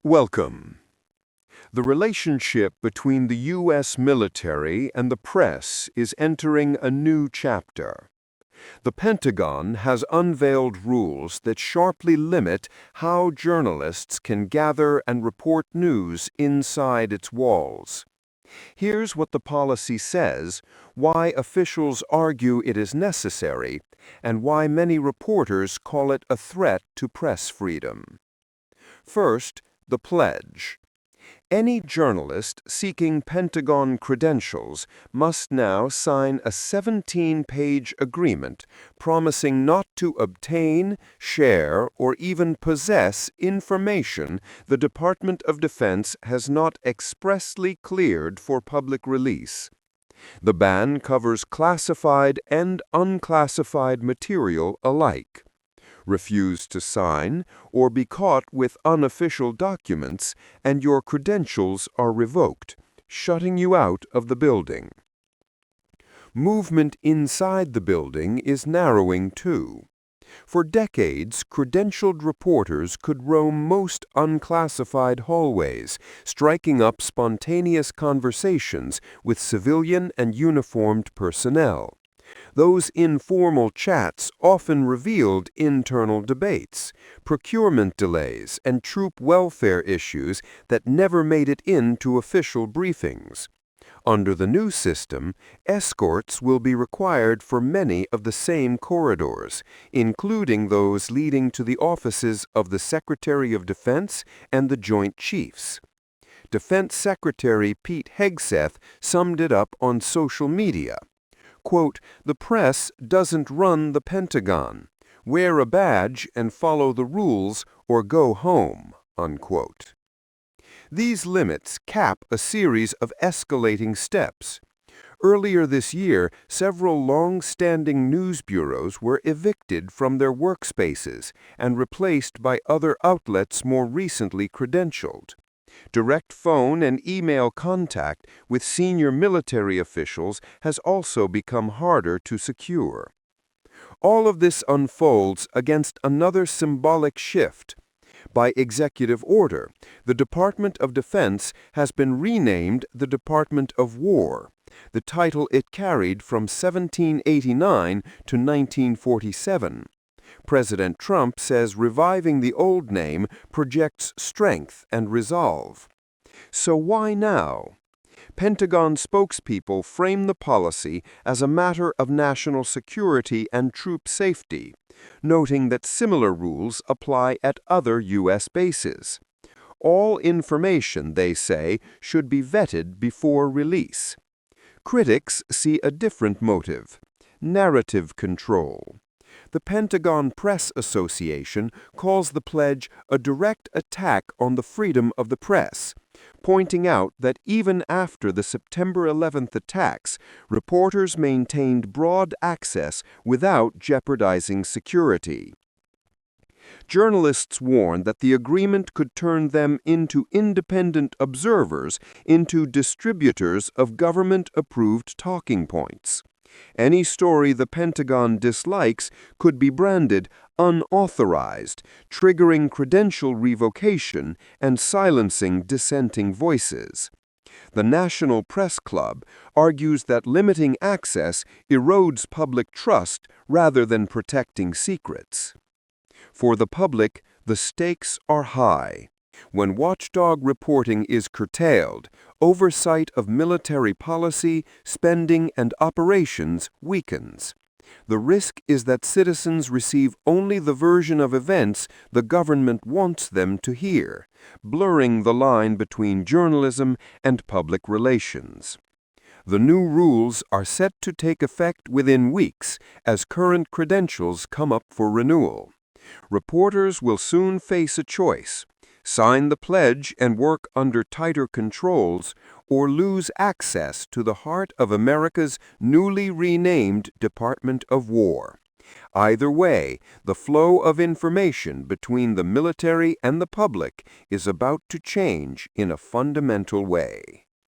Welcome. The relationship between the U.S. military and the press is entering a new chapter. The Pentagon has unveiled rules that sharply limit how journalists can gather and report news inside its walls. Here's what the policy says, why officials argue it is necessary, and why many reporters call it a threat to press freedom. First, the pledge. Any journalist seeking Pentagon credentials must now sign a 17-page agreement promising not to obtain, share, or even possess information the Department of Defense has not expressly cleared for public release. The ban covers classified and unclassified material alike. Refuse to sign, or be caught with unofficial documents, and your credentials are revoked, shutting you out of the building. Movement inside the building is narrowing too. For decades, credentialed reporters could roam most unclassified hallways, striking up spontaneous conversations with civilian and uniformed personnel. Those informal chats often revealed internal debates, procurement delays, and troop welfare issues that never made it into official briefings. Under the new system, escorts will be required for many of the same corridors, including those leading to the offices of the Secretary of Defense and the Joint Chiefs. Defense Secretary Pete Hegseth summed it up on social media. Quote, "The press doesn't run the Pentagon. Wear a badge and follow the rules or go home." Unquote. These limits cap a series of escalating steps. Earlier this year, several long-standing news bureaus were evicted from their workspaces and replaced by other outlets more recently credentialed. Direct phone and email contact with senior military officials has also become harder to secure. All of this unfolds against another symbolic shift. By executive order, the Department of Defense has been renamed the Department of War, the title it carried from 1789 to 1947. President Trump says reviving the old name projects strength and resolve. So why now? Pentagon spokespeople frame the policy as a matter of national security and troop safety, noting that similar rules apply at other U.S. bases. All information, they say, should be vetted before release. Critics see a different motive: narrative control. The Pentagon Press Association calls the pledge a direct attack on the freedom of the press, pointing out that even after the September 11th attacks, reporters maintained broad access without jeopardizing security. Journalists warn that the agreement could turn them into independent observers, into distributors of government-approved talking points. Any story the Pentagon dislikes could be branded unauthorized, triggering credential revocation and silencing dissenting voices. The National Press Club argues that limiting access erodes public trust rather than protecting secrets. For the public, the stakes are high. When watchdog reporting is curtailed, oversight of military policy, spending, and operations weakens. The risk is that citizens receive only the version of events the government wants them to hear, blurring the line between journalism and public relations. The new rules are set to take effect within weeks as current credentials come up for renewal. Reporters will soon face a choice: sign the pledge and work under tighter controls, or lose access to the heart of America's newly renamed Department of War. Either way, the flow of information between the military and the public is about to change in a fundamental way.